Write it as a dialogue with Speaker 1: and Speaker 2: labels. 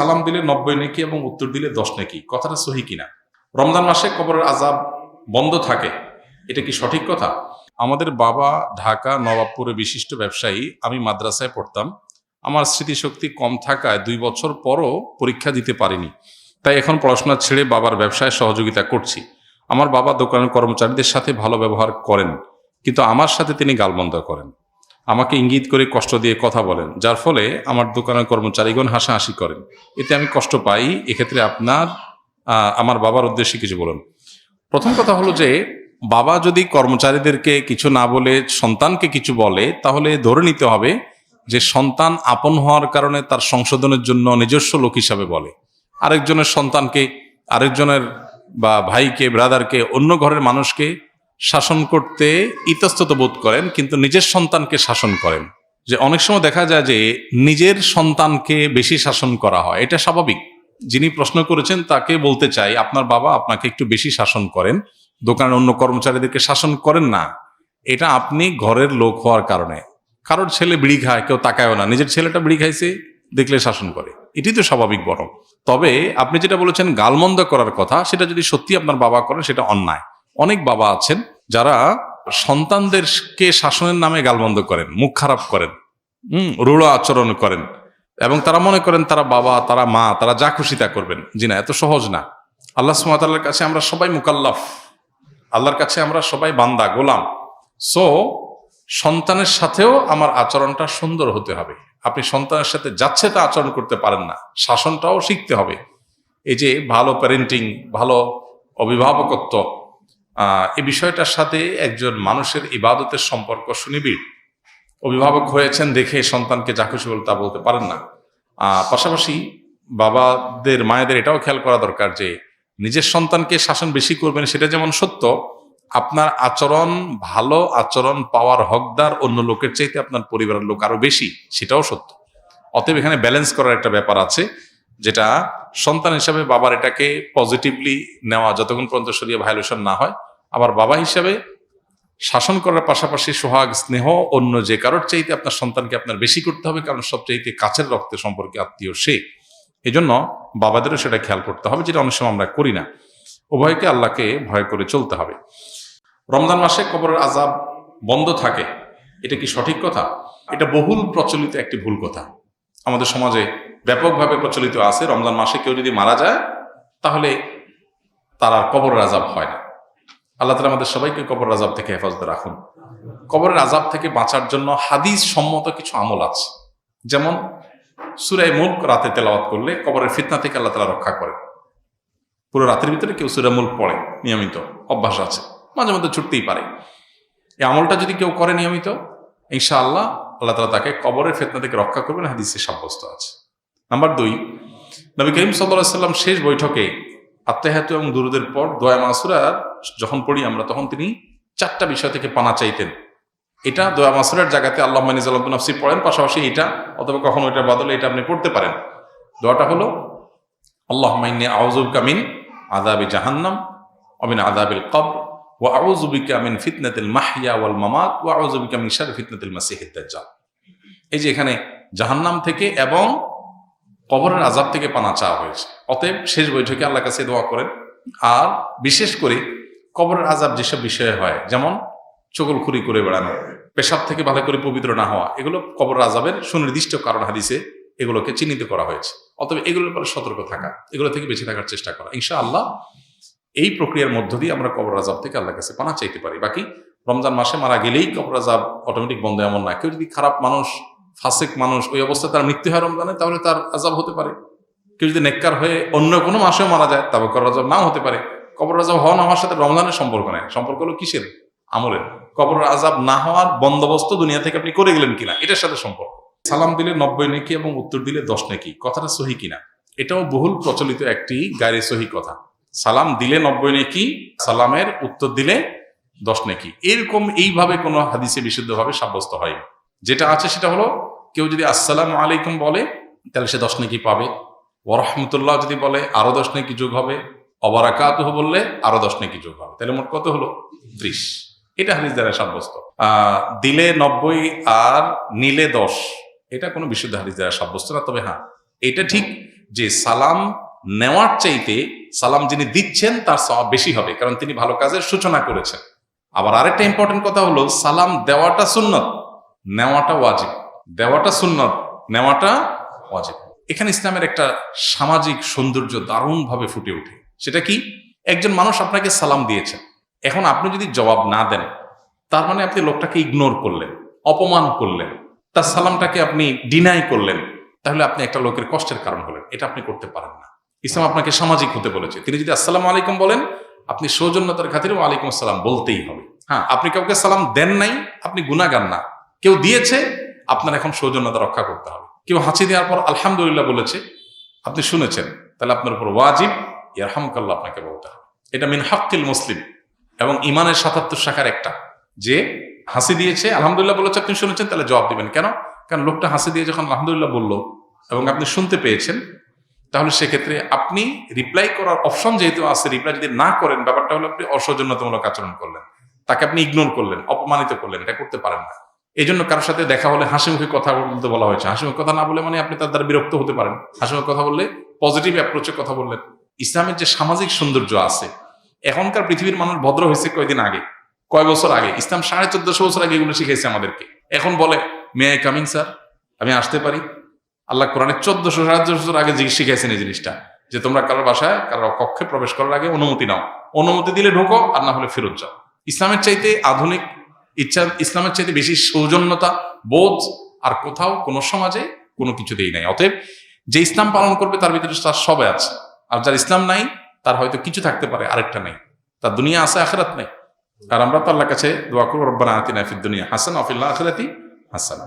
Speaker 1: সালাম দিলে 90 নেকি এবং উত্তর দিলে 10 নেকি, কথাটা সহি কিনা? রমজান মাসে কবরের আযাব বন্ধ থাকে, এটা কি সঠিক কথা? আমাদের বাবা ঢাকা নবাবপুরে বিশিষ্ট ব্যবসায়ী। আমি মাদ্রাসায় পড়তাম। আমার স্মৃতিশক্তি কম থাকায় 2 বছর পরও পরীক্ষা দিতে পারিনি, তাই এখন পড়াশোনা ছেড়ে বাবার ব্যবসায় সহযোগিতা করছি। আমার বাবা দোকানের কর্মচারীদের সাথে ভালো ব্যবহার করেন, কিন্তু আমার সাথে তিনি গালমন্দ করেন। আমাকে ইঙ্গিত করে কষ্ট দিয়ে কথা বলেন, যার ফলে আমার দোকানের কর্মচারীগণ হাসাহাসি করেন। এতে আমি কষ্ট পাই। এক্ষেত্রে আমার বাবার উদ্দেশ্যে কিছু বলুন। প্রথম কথা হলো যে, বাবা যদি কর্মচারীদেরকে কিছু না বলে সন্তানকে কিছু বলে, তাহলে ধরে নিতে হবে যে সন্তান আপন হওয়ার কারণে তার সংশোধনের জন্য নিজস্ব লোক হিসাবে বলে। আরেকজনের সন্তানকে, আরেকজনের বা ভাইকে, ব্রাদারকে, অন্য ঘরের মানুষকে শাসন করতে ইতস্তত বোধ করেন, কিন্তু নিজের সন্তানকে শাসন করেন। যে অনেক সময় দেখা যায় যে নিজের সন্তানকে বেশি শাসন করা হয়, এটা স্বাভাবিক। যিনি প্রশ্ন করেছেন তাকে বলতে চাই, আপনার বাবা আপনাকে একটু বেশি শাসন করেন, দোকানের অন্য কর্মচারীদেরকে শাসন করেন না। এটা আপনি ঘরের লোক হওয়ার কারণে। কারোর ছেলে বিড়ি খায়, কেউ তাকায়ও না, নিজের ছেলেটা বিড়ি খাইছে দেখলে শাসন করে, এটি তো স্বাভাবিক। বরং তবে আপনি যেটা বলেছেন গালমন্দ করার কথা, সেটা যদি সত্যি আপনার বাবা করেন সেটা অন্যায়। অনেক বাবা আছেন যারা সন্তানদেরকে শাসনের নামে গালমন্দ করেন, মুখ খারাপ করেন, রূঢ় আচরণ করেন, এবং তারা মনে করেন তারা বাবা, তারা মা, তারা যা খুশি তা করবেন। জি না, এত সহজ না। আল্লাহ সুবহানাহু ওয়া তাআলার কাছে আমরা সবাই মুকাল্লাফ, আল্লাহর কাছে আমরা সবাই বান্দা, গোলাম। সো সন্তানের সাথেও আমার আচরণটা সুন্দর হতে হবে। আপনি সন্তানের সাথে যাচ্ছে তা আচরণ করতে পারেন না, শাসনটাও শিখতে হবে। এই যে ভালো প্যারেন্টিং, ভালো অভিভাবকত্ব, এই বিষয়টার সাথে একজন মানুষের ইবাদতের সম্পর্ক সুনিবিড়। অভিভাবক হয়েছেন দেখে সন্তানকে যা খুশি বলে তা বলতে পারেন না। পাশাপাশি বাবাদের, মায়েদের এটাও খেয়াল করা দরকার যে নিজের সন্তানকে শাসন বেশি করবেন সেটা যেমন সত্য, আপনার আচরণ, ভালো আচরণ পাওয়ার হকদার অন্য লোকের চাইতে আপনার পরিবারের লোক আরো বেশি, সেটাও সত্য। অতএব এখানে ব্যালেন্স করার একটা ব্যাপার আছে, যেটা সন্তান হিসাবে বাবার এটাকে পজিটিভলি নেওয়া যতক্ষণ পর্যন্ত শরীরে ভায়োলেশন না হয়। আবার বাবা হিসাবে শাসন করার পাশাপাশি সোহাগ, স্নেহ অন্য যে কারোর চাইতে আপনার সন্তানকে আপনার বেশি করতে হবে, কারণ সবচাইতে কাছের রক্তের সম্পর্কে আত্মীয় সে। এই জন্য বাবাদেরও সেটা খেয়াল করতে হবে, যেটা অনেক সময় আমরা করি না। উভয়কে আল্লাহকে ভয় করে চলতে হবে। রমজান মাসে কবরের আযাব বন্ধ থাকে, এটা কি সঠিক কথা? এটা বহুল প্রচলিত একটি ভুল কথা। আমাদের সমাজে ব্যাপকভাবে প্রচলিত আছে, রমজান মাসে কেউ যদি মারা যায় তাহলে তার আর কবরের আযাব হয় না। আল্লাহ তাআলা আমাদের সবাইকে কবরের আযাব থেকে হেফাজতে রাখুন। কবরের আযাব থেকে বাঁচার জন্য হাদিস সম্মত কিছু আমল আছে। যেমন সূরা মুলক রাতে তেলাওয়াত করলে কবরের ফিতনা থেকে আল্লাহ তাআলা রক্ষা করেন। পুরো রাতের ভিতরে কেউ সূরা মুলক পড়ে, নিয়মিত অভ্যাস আছে, মাঝে মধ্যে ছুটতেই পারে। এই আমলটা যদি কেউ করে নিয়মিত, ইনশাআল্লাহ আল্লাহ তাআলা তাকে কবরের ফিতনা থেকে রক্ষা করবেন, হাদিসে সাব্যস্ত আছে। নাম্বার 2, নবী করিম সাল্লাল্লাহু আলাইহি ওয়াসাল্লাম শেষ বৈঠকে আত্তাহিয়াতু এবং দুরুদের পর দোয়া মাসুরা যখন পড়ি আমরা, তখন তিনি 4টা বিষয় থেকে পানা চাইতেন। এটা দোয়া মাসুরার জায়গাতে আল্লাহুম্মা ইন্নী যালামতু নাফসি পড়েন, পাশাপাশি এটা অথবা কখনো এটার বদলে এটা আপনি পড়তে পারেন। দোয়াটা হলো আল্লাহুম্মা ইন্নী আউযু বিকা মিন আযাবি জাহান্নাম ওয়া মিন আযাবিল কবর ওয়া আউযু বিকা মিন ফিতনাতিল মাহইয়া ওয়াল মামাত ওয়া আউযু বিকা মিন শাররি ফিতনাতিল মাসিহিদ দাজ্জাল। এই যে এখানে জাহান্নাম থেকে এবং কবরের আযাব থেকে পানা চাওয়া হয়েছে। অতএব শেষ বৈঠকে আল্লাহর কাছে দোয়া করেন। আর বিশেষ করে কবরের আযাব যেসব বিষয়ে হয়, যেমন চগলখুরি করে বেড়ানো, পেশাব থেকে ভালো করে পবিত্র না হওয়া, এগুলো কবরের আযাবের সুনির্দিষ্ট কারণ হাদিসে এগুলোকে চিহ্নিত করা হয়েছে। অতএব এগুলোর ব্যাপারে সতর্ক থাকা, এগুলো থেকে বেঁচে থাকার চেষ্টা করা। ইনশাআল্লাহ এই প্রক্রিয়ার মধ্য দিয়ে আমরা কবরের আযাব থেকে আল্লাহর কাছে পানা চাইতে পারি। বাকি রমজান মাসে মারা গেলেই কবরের আযাব অটোমেটিক বন্ধ এমন না। কেউ যদি খারাপ মানুষ, ফাসিক মানুষ, ওই অবস্থায় তার মৃত্যু হয় রমজানে, তাহলে তার আযাব হতে পারে। কেউ যদি নেককার হয়ে অন্য কোনো মাসেও মারা যায়, তবে কবরের আযাব নাও হতে পারে। কবরের আযাব হওয়া না হওয়ার সাথে রমজানের সম্পর্ক নেই, সম্পর্ক হলো কিসের? আমলের। কবরের আযাব না হওয়ার বন্দোবস্ত দুনিয়া থেকে আপনি করে গেলেন কিনা, এটার সাথে সম্পর্ক। সালাম দিলে 90 নেকি এবং উত্তর দিলে 10 নেকি, কথাটা সহি কিনা? এটাও বহুল প্রচলিত একটি গায়রে সহি কথা। সালাম দিলে 90 নেকি, সালামের উত্তর দিলে 10 নেকি, এরকম এইভাবে কোনো হাদিসে বিশুদ্ধভাবে সাব্যস্ত হয়নি। যেটা আছে সেটা হলো, কেউ যদি আসসালামু আলাইকুম বলে তাহলে সে 10 নেকি পাবে। ওয়া রাহমাতুল্লাহ যদি বলে আরো 10 নেকি যোগ হবে। ওয়া বারাকাতুহু বললে আরো 10 নেকি যোগ হবে। তাহলে মোট কত হলো? 30। এটা হাদিস দ্বারা সাব্যস্ত। দিলে 90 আর নিলে 10, এটা কোনো বিশুদ্ধ হাদিস দ্বারা সাব্যস্ত না। তবে হ্যাঁ, এটা ঠিক যে সালাম নেওয়ার চাইতে সালাম যিনি দিচ্ছেন তার সওয়াব বেশি হবে, কারণ তিনি ভালো কাজের সূচনা করেছেন। আবার আরেকটা ইম্পর্টেন্ট কথা হলো, সালাম দেওয়াটা সুন্নত, নেওয়াটা ওয়াজিব। দেওয়াটা সুন্নত, নেওয়াটা ওয়াজিব। এখানে ইসলামের একটা সামাজিক সৌন্দর্য দারুণভাবে ফুটে ওঠে। সেটা কি? একজন মানুষ আপনাকে সালাম দিয়েছেন, এখন আপনি যদি জবাব না দেন, তার মানে আপনি লোকটাকে ইগনোর করলেন, অপমান করলেন, তার সালামটাকে আপনি ডিনাই করলেন, তাহলে আপনি একটা লোকের কষ্টের কারণ হলেন। এটা আপনি করতে পারেন না। ইসলাম আপনাকে সামাজিক হতে বলেছে। তিনি যদি আসসালামু আলাইকুম বলেন, আপনি সৌজন্যতার খাতিরে ওয়ালাইকুম আসসালাম বলতেই হবে। হ্যাঁ, আপনি কাউকে সালাম দেন নাই, আপনি গুনাহগার না। কেউ দিয়েছে, আপনার এখন সৌজন্যতা রক্ষা করতে হবে। কেউ হাঁচি দেওয়ার পর আলহামদুলিল্লাহ বলেছে, আপনি শুনেছেন, তাহলে আপনার উপর ওয়াজিব ইয়ারহামুকাল্লাহ আপনাকে বলতে হবে। এটা মিন হাক্কিল মুসলিম এবং ইমানের ৭৭ শাখার একটা, যে হাসি দিয়েছে, আলহামদুলিল্লাহ বলেছে, আপনি শুনেছেন, তাহলে জবাব দিবেন। কেন? কারণ লোকটা হাসি দিয়ে যখন আলহামদুলিল্লাহ বললো এবং আপনি শুনতে পেয়েছেন, তাহলে সেক্ষেত্রে আপনি রিপ্লাই করার অপশন যেহেতু আছে, রিপ্লাই যদি না করেন, ব্যাপারটা হলো আপনি অসৌজন্যতামূলক আচরণ করলেন, তাকে আপনি ইগনোর করলেন, অপমানিত করলেন। এটা করতে পারেন না। এই জন্য কারোর সাথে দেখা হলে হাসি মুখে কথা বলতে বলা হয়েছে। হাসি মুখে কথা না বলে মানে আপনি তার দ্বারা বিরক্ত হতে পারেন। হাসি মুখে কথা বললে পজিটিভ অ্যাপ্রোচে কথা বললেন। ইসলামের যে সামাজিক সৌন্দর্য আছে, এখনকার পৃথিবীর মানুষ ভদ্র হয়েছে কয়দিন আগে, কয় বছর আগে। ইসলাম 1450 বছর আগে এগুলো শিখেছে আমাদেরকে। এখন বলে মে আই কামিং স্যার, আমি আসতে পারি? আল্লাহ কোরআনে 1400-1500 বছর আগে শিখেছেন এই জিনিসটা, যে তোমরা কারোর বাসায় কারোর কক্ষে প্রবেশ করার আগে অনুমতি নাও, অনুমতি দিলে ঢোকো, আর না হলে ফেরত যাও। ইসলামের চাইতে আধুনিক ইসলামের চাইতে বেশি সৌজন্যতা বোধ আর কোথাও কোনো সমাজে কোনো কিছুতেই নাই। অতএব যে ইসলাম পালন করবে তার ভিতরে তার সবে আছে, আর যার ইসলাম নাই তার হয়তো কিছু থাকতে পারে, আরেকটা নেই। তার দুনিয়া আছে, আখিরাত নেই। আর আমরা তো আল্লাহর কাছে দোয়া করব, রব্বানা আতিনা ফিদ দুনিয়া হাসানা ওয়া ফিল আখিরাতি হাসানা।